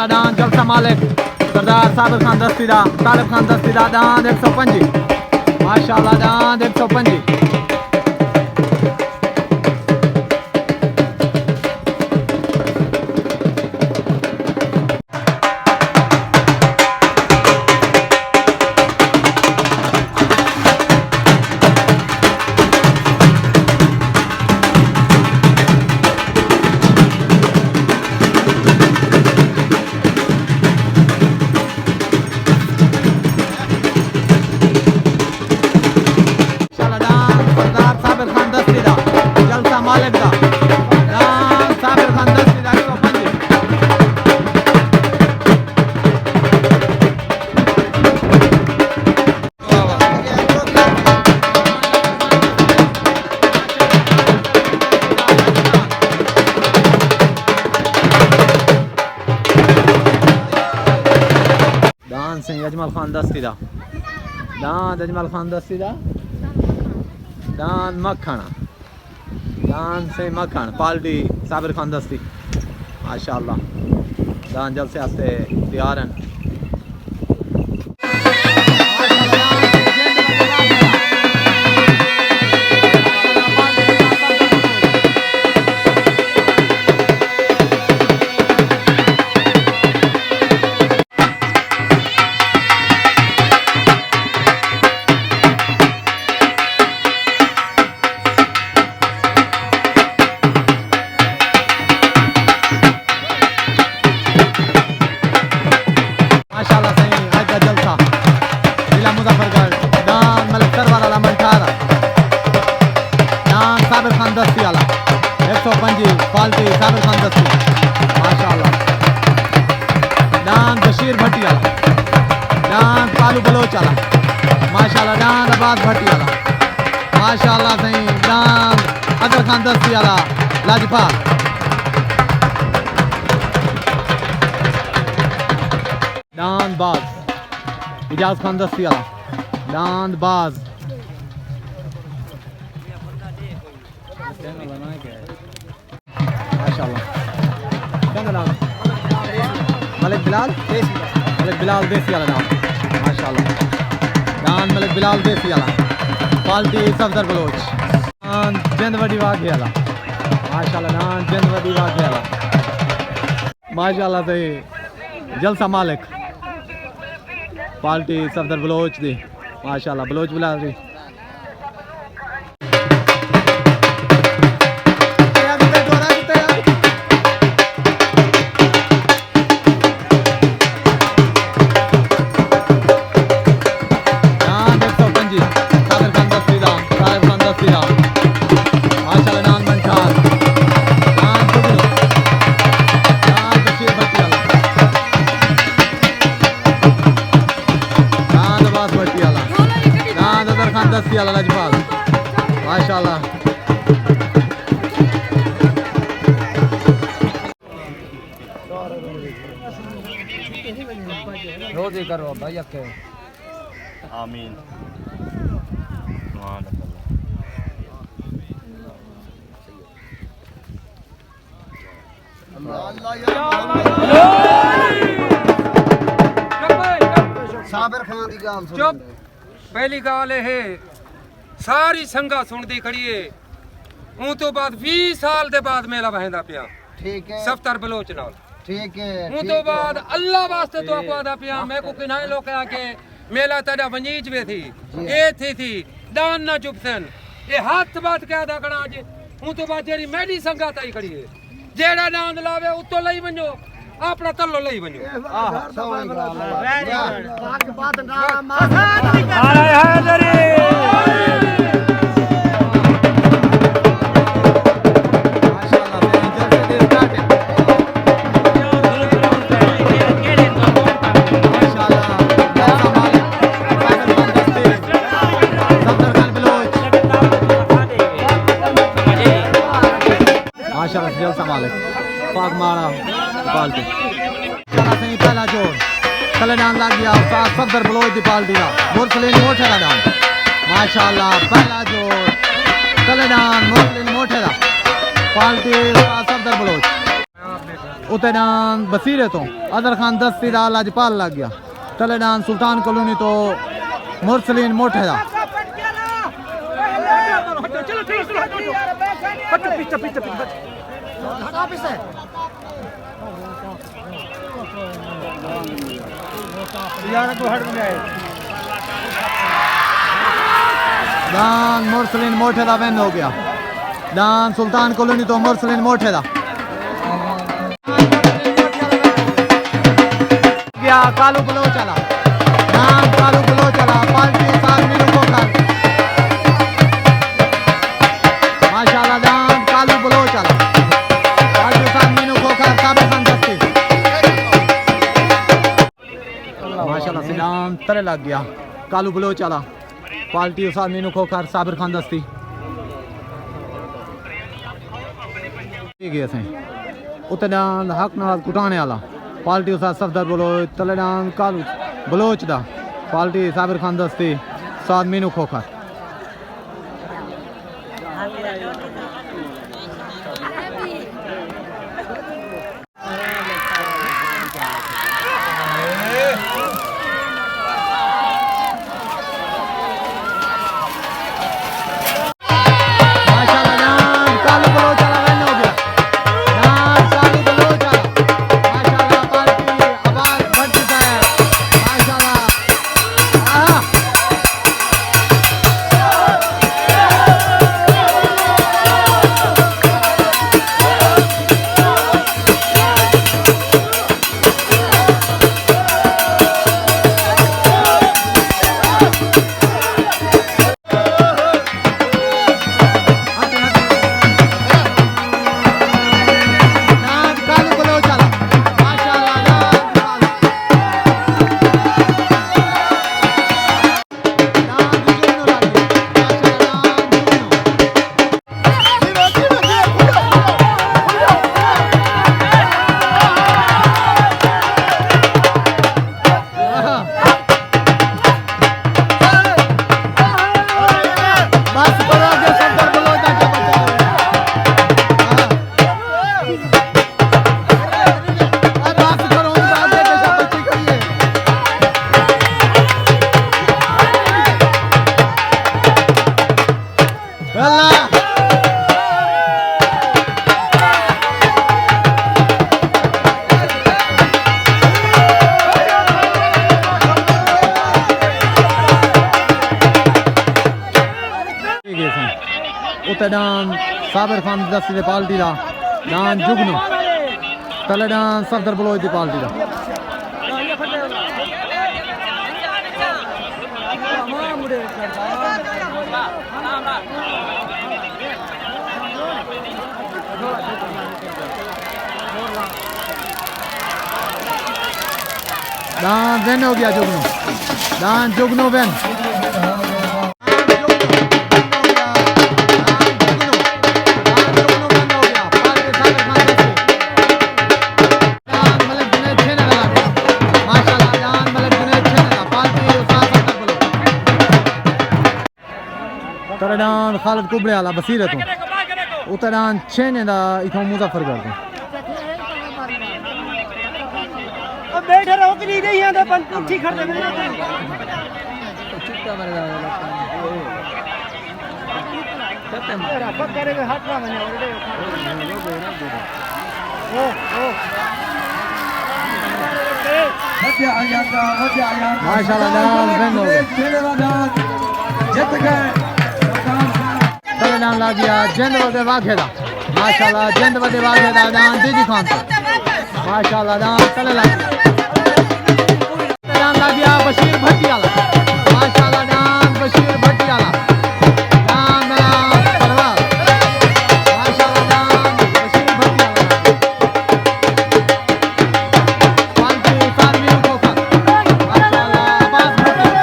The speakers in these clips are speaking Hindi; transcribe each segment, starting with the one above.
माशाल्लाह डांस जलसा मालिक सरदार साबिर खान दस्ती दा तालिब खान दस्ती दा डांस 125 माशाल्लाह डांस 125 अजमल खान दस्ती दा डांस अजमल खान दस्ती दा डांस मक्खन डांस से मक्खन पार्टी साबिर खान दस्ती माशाल्लाह डांस जलसे आस्ते तैयार हैं दस्ती वाला 125 पाल्टी साबिर खान दस्ती माशाल्लाह डांस बशीर भट्टी वाला डांस कालू बलोच वाला माशाल्लाह डांस अब्बास भट्टी वाला माशाल्लाह सही डांस अदर खान दस्ती वाला लाजपाल डांस बाज इजाज खान दस्ती वाला डांस बाज मलिक बिलाल देसी वाला नाम माशाल्लाह डांस मलिक बिलाल देसी वाला पाल्टी सफदर बलोच डांस जंदवडी वाघे वाला माशाल्लाह डांस जंदवडी वाघे वाला माशाल्लाह से जलसा मालिक पाल्टी सफदर बलोच दी माशाल्लाह बलोच बिलाल दी दस्ती वाला लाजपाल माशाल्लाह रोज़ ही करो भाई अक्के आमीन साबिर खान की गाल सुन पहली गाल है सारी संगा सुनती खड़ी है उन तो बाद 20 साल के बाद मेला बहदा पिया ठीक है सफ्तर बलोच नाल ठीक है उन तो बाद अल्लाह वास्ते तो आदा पिया मैं को किनाए लोग आके मेला तेरा वंजीज वे थी ए थी दान ना चुपसन ये हाथ बात क्या दा कना आज उन तो बाद जेरी मेडी संगा ताई खड़ी है जेड़ा नांद लावे उतो लई वणो अपना तल्लो लई वणो पाक मारा पाल्टी पहला जोर तले डांस लग गया सफदर बलोच दी पाल्टी का मुरसलीन मोठे का डांस माशाल्लाह पहला जोर तले डांस मुरसलीन मोठे का पाल्टी सफदर बलोच उते डान बसीरे तो अदर खान दस्ती दा लाजपाल लग गया तले डान सुल्तान कॉलोनी तो मुरसलीन मोठे दा दान मुरसलीन मोठे दा वेन हो गया दान सुल्तान कॉलोनी तो मुरसलीन मोठे दा गया कालू बलो चला दान कालू बलो चला पार्टी साल मीनू खोखर माशाल्लाह दान कालू बलो चला पार्टी साल मीनू खोखर साबिर खान दस्ती माशाल्लाह सिदान तरे लग गया कालू बलो चला पार्टी साल मीनू खोखर साबिर खान दस्ती गए उते डांद हक नाल कुटाने वाला पार्टी उसा सफदर बलोच तले डांद कालू बलोच दा पार्टी साबिर खान दस्ती साद मीनू खोखर उते डान साबिर खान दस्ती दे पार्टी दा डान जुगनू तले डान सफदर बलोच दी पार्टी दा डान वेन हो गया जुगनू डान जुगनू वेन तरान खालिद कुबड़े वाला बसीरे तो उतरान छेने दा इथों मुजफ्फरगढ़ तो बैठ रहो कि नहीं यहां पे पंछी खड़े हैं चुट्टा मर गया सत्य मेरा पकड़े के हाथ में बने ओ माशाल्लाह डाल बंद हो गए जीत गए तले डाल ला गया जिंद वदे वाखेदा माशाल्लाह जिंद वदे वाखेदा डान दीदी खान तो माशाल्लाह डान तले ला गया बशीर भट्टी वाला माशाल्लाह डान बशीर भट्टी वाला डान परवार माशाल्लाह डान बशीर भट्टी वाला पांच साल में को का माशाल्लाह आवाज भट्टी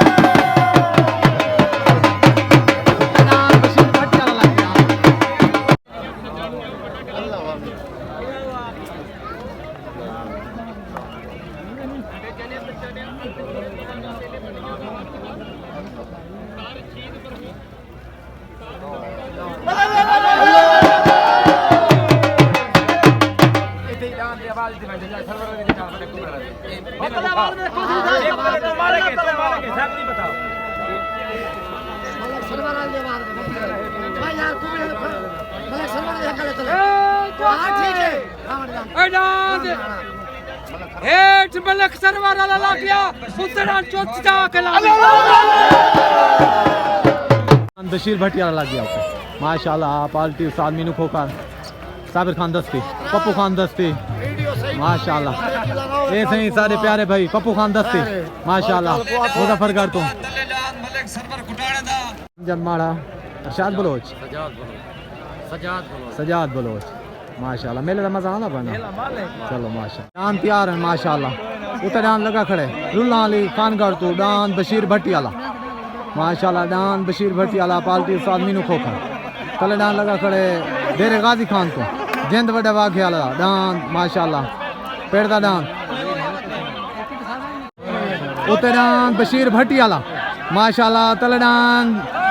डान बशीर भट्टी वाला लग गया एजाज हेठ मलक सरवर वाला ला गया उतरा चोचता के ला बशीर भटियाला लग गया माशाल्लाह। पार्टी उस्ताद मीनू खोखर, साबिर खान दस्ती, पप्पू खान दस्ती माशाल्लाह। ये सही सारे प्यारे भाई पप्पू खान दस्ती माशाल्लाह। मुजफ्फरगढ़ तो जनमाड़ा अरशाद बलोच, सजाद बलोच माशाल्लाह। मेले का मजा आना पड़ना चलो माशाल्लाह। डान तैयार है माशाल्लाह। उतर डान लगा खड़े रुल्ला अली खानगढ़ तो डान बशीर भटियाला माशाल्लाह। डान बशीर भटियाला पार्टी उस्ताद मीनू खोखर तले डान लगा खड़े डेरे गाजी खान को जिंद वड्डा वाघियाला डान माशाल्लाह। पेड़दा डान उतर डान बशीर भटियाला माशाल्लाह। तले डान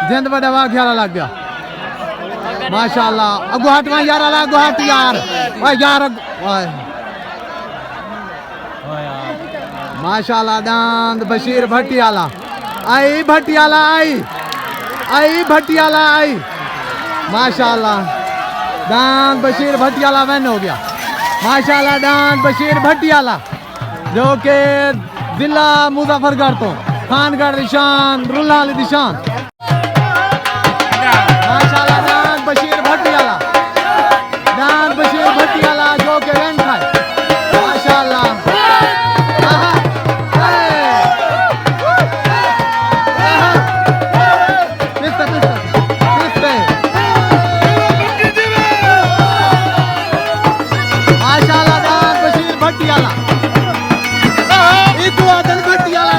जिंद वड्डा वाघियाला लग गया माशाल्लाह। अगुहाट वहाँ यार आला अगुहाट यार वाह यार माशाल्लाह। डांद बशीर भटियाला आई भटियाला आई भटियाला आई माशाल्लाह। डांद बशीर भटियाला वैन हो गया माशाल्लाह। डांद बशीर भटियाला जो के जिला मुजफ्फरगढ़ तो खानगढ़ निशान रुल्ला अली निशान माशाल्लाह। डांद बशीर भटियाला, डांद बशीर भटियाला जो के रन खाए माशाल्लाह। माशाल्लाह डांद बशीर भटियाला इतु आदल भटियाला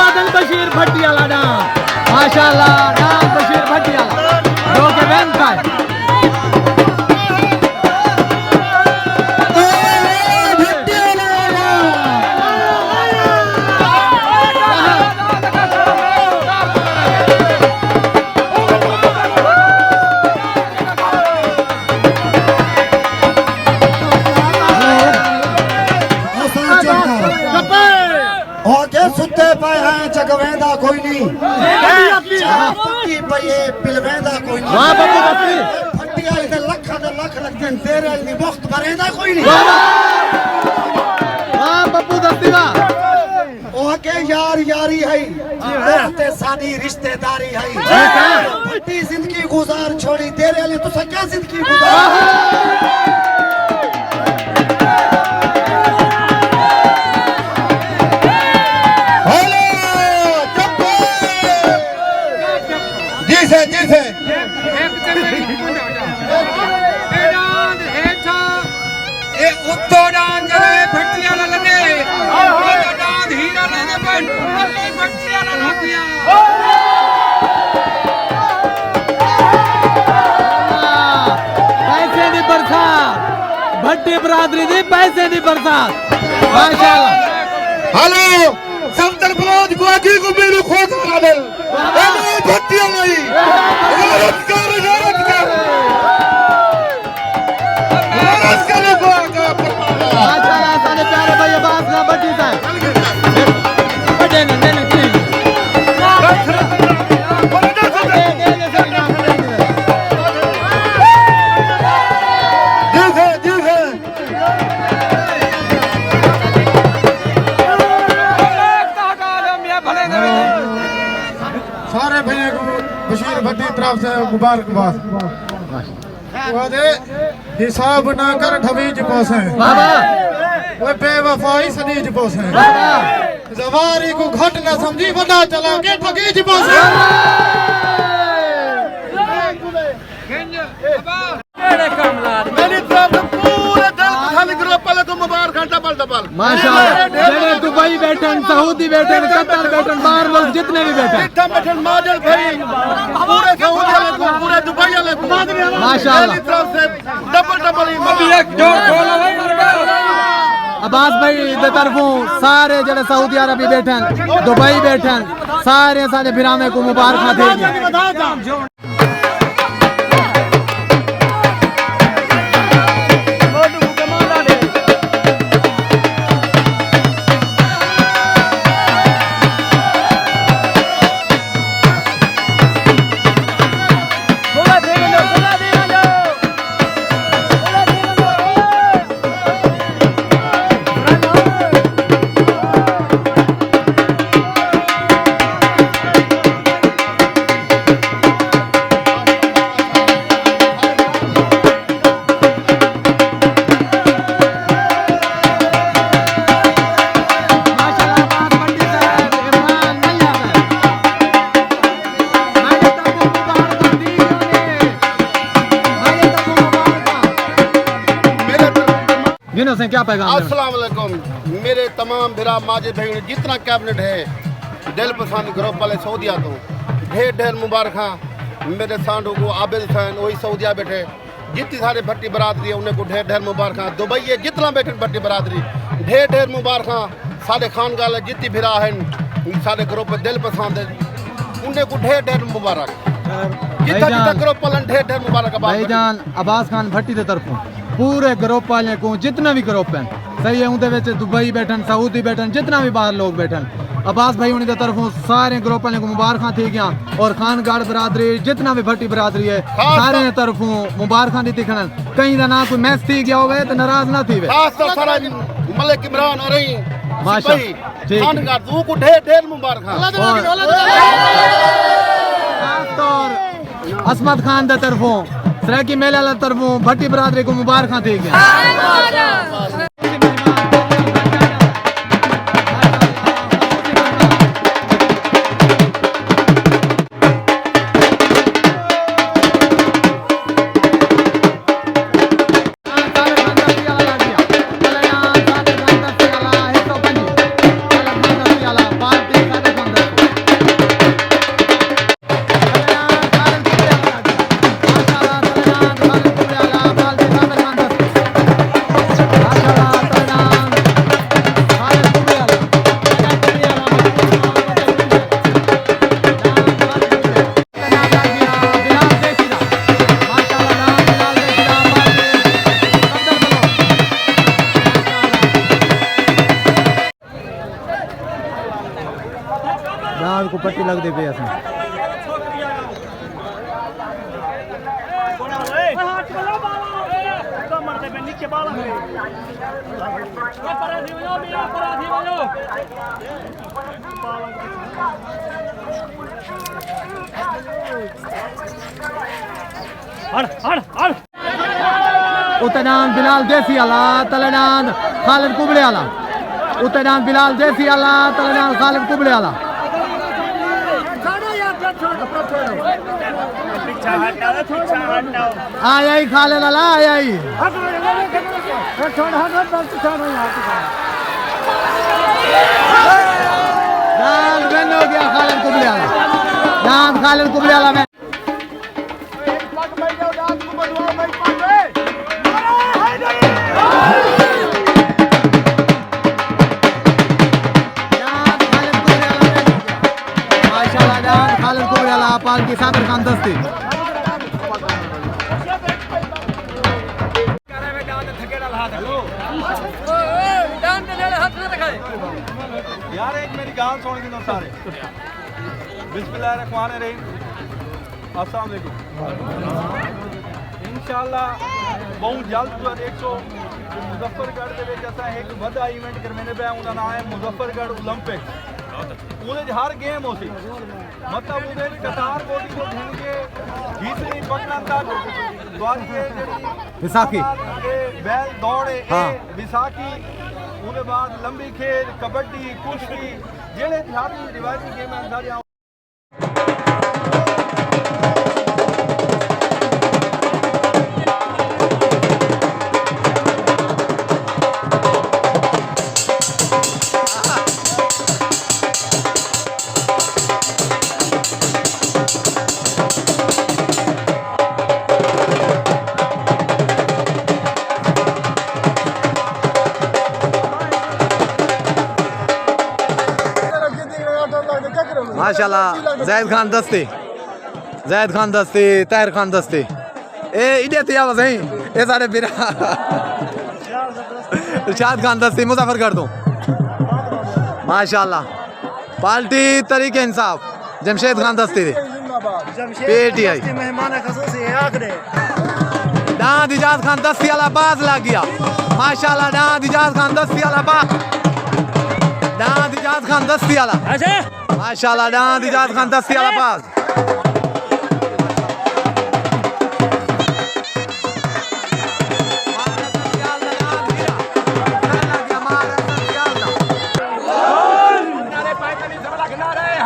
डांद भटियाला डांस माशाल्लाह। डांस बशीर भटियाला जो के बैंक का सुते पे हैं जगवेंदा कोई नहीं पक्की पे पिलवेंदा कोई नहीं। वाह बाबू बस्ती फटिया इधर लख लगते हैं तेरे इतनी मुफ्त भरेंदा कोई नहीं। वाह बाबू दस्ती वाह ओके यार यारी है ते शादी रिश्तेदारी है फटी जिंदगी गुजार छोड़ी तेरे लिए तो क्या जिंदगी गुजार। पैसे दी बरसात भट्टी बरादरी दी पैसे दी बरसात माशाल्लाह। हेलो सफदर बलोच को आगे को मेरे खोज आदल हेलो भट्टिया नहीं गलत कर माशाल्लाह। सारे प्यारे भाई अब्बास ना भट्टी साहब बड़े ने सारे भैया को बशीर भट्टी तरफ से मुबारकबाद। हिसाब ना कर ढबीज पोसे वो बेवफाई सनीज पोसे जवारी को घट ना समझी बना चला के ठगीज पोसे। मेरी तरफ से पूरे दिल खाली करो पहले तो मुबारक डबल डबल माशाल्लाह। जेड़े दुबई बैठन सऊदी बैठन कतर बैठन बाहर मुल्क जितने भी बैठन बैठन माजल भाई पूरे सऊदी वाले को पूरे दुबई वाले को माशाल्लाह। मेरी तरफ से डबल डबल एक जोर खोलो भाई अब्बास भाई दे तरफों सारे जड़े सऊदी अरब बैठन दुबई बैठन सारे सारे बिरामे को मुबारक देगी। से क्या पैगाम देना? अस्सलाम वालेकुम मेरे तमाम बिरा माजिद भाई जितना कैबिनेट है दिल पसंद ग्रुप वाले सऊदिया तो ढेर ढेर मुबारक मेरे सांडू को आबिद हुसैन वही सऊदिया बैठे जितनी सारे भट्टी बरादरी है उन्हें को ढेर ढेर मुबारक दुबई है जितना बैठे भट्टी बरादरी ढेर ढेर मुबारक सारे खानगाल जितनी बिरा है सारे ग्रुप दिल पसंद है उन्हें को ढेर ढेर मुबारक जितना ग्रुप वाले ढेर ढेर मुबारक भाईजान अब्बास खान भट्टी की तरफों पूरे ग्रुप वाले को जितना भी ग्रुप हैं सही है उनके दुबई बैठन सऊदी बैठन जितना भी बाहर लोग बैठन अब्बास भाई उनकी तरफों सारे ग्रुप वाले को मुबारक थी गया और खानगाड़ बरादरी जितना भी भट्टी बरादरी है सारे तरफों मुबारक दी खनन कहीं का ना कोई मैच थी गया हो तो नाराज ना थी मलिक इमरान और खासतौर असमत खान की तरफों सराकी मेला की तरफों भट्टी बरादरी को मुबारक थी गया। को पट्टी लग दे पे ऐसा उतनान बिलाल देसी आला तलनान खालिद कुबड़े आला उतनान बिलाल देसी आला तलनान खालिद कुबड़े आला आया ही खालिद आला आया ही जान बंद हो गया खालिद कुबड़े आला जान खालिद कुबड़े आला में पाल की साबर खान दस्ती यार एक मेरी गाल सुन के सारे बिस्मिल्लाहिर्रहमानिर्रहीम अस्सलाम वालेकुम इंशाअल्लाह बहुत जल्द जो देखो मुजफ्फरगढ़ ਦੇ ਵਿੱਚ ਅਸਾਂ ਇੱਕ ਵੱਡਾ ਇਵੈਂਟ ਕਰਵਾਉਣੇ ਪਿਆ ਉਹਦਾ ਨਾਮ ਹੈ ਮੁਜ਼ੱਫਰਗੜ੍ਹ 올림픽 ਉਹਦੇ ਹਰ ਗੇਮ ਹੋਸੀ मतलब ਉਹਦੇ ਕਤਾਰ ਕੋਟੀ ਤੋਂ ਢਿੰਨ ਕੇ ਘੀਸਰੀ ਪਟਨਾ ਤੱਕ ਦਵਾਰਕੇ ਜਿਹੜੀ ਵਿਸਾਖੀ बैल दौड़े विसाखी उसके बाद लंबी खेल कबड्डी कुश्ती जेड़े सारी रिवायती गेम हैं सारे माशाल्लाह जैद खान दस्ती ताहिर खान दस्ती ए इधर थी आवाज नहीं ये सारे बिरा इरशाद खान दस्ती मुजफ्फरगढ़ दो माशाल्लाह पार्टी तरीके इंसाफ जमशेद खान दस्ती थी PTI दांद इजाज खान दस्ती वाला बाज लग गया माशाल्लाह दांद इजाज खान दस्ती वाला बाज दांद इजाज खान दस्ती वाला माशाल्लाह दांद इजाज खान दस्ती वाला बाज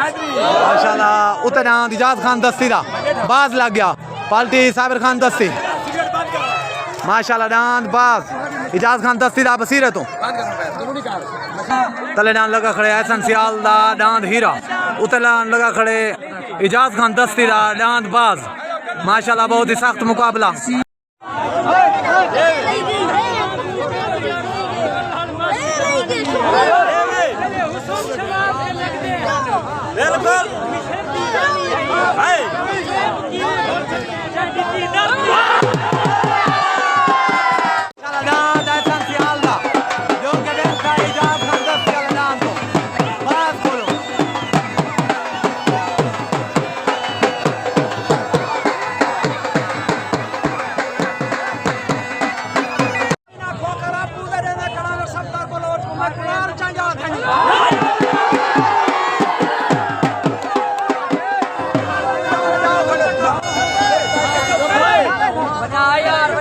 माशाल्लाह उतना इजाज खान दस्ती दा बाज लग गया पार्टी साबिर खान दस्ती माशाल्लाह डांद बाज इजाज खान दस्ती दा बसीरत तले डांद लगा खड़े एहसन सियाल दा डांद हीरा उतला लगा खड़े इजाज खान दस्ती दा डांद बाज माशाल्लाह बहुत ही सख्त मुकाबला यार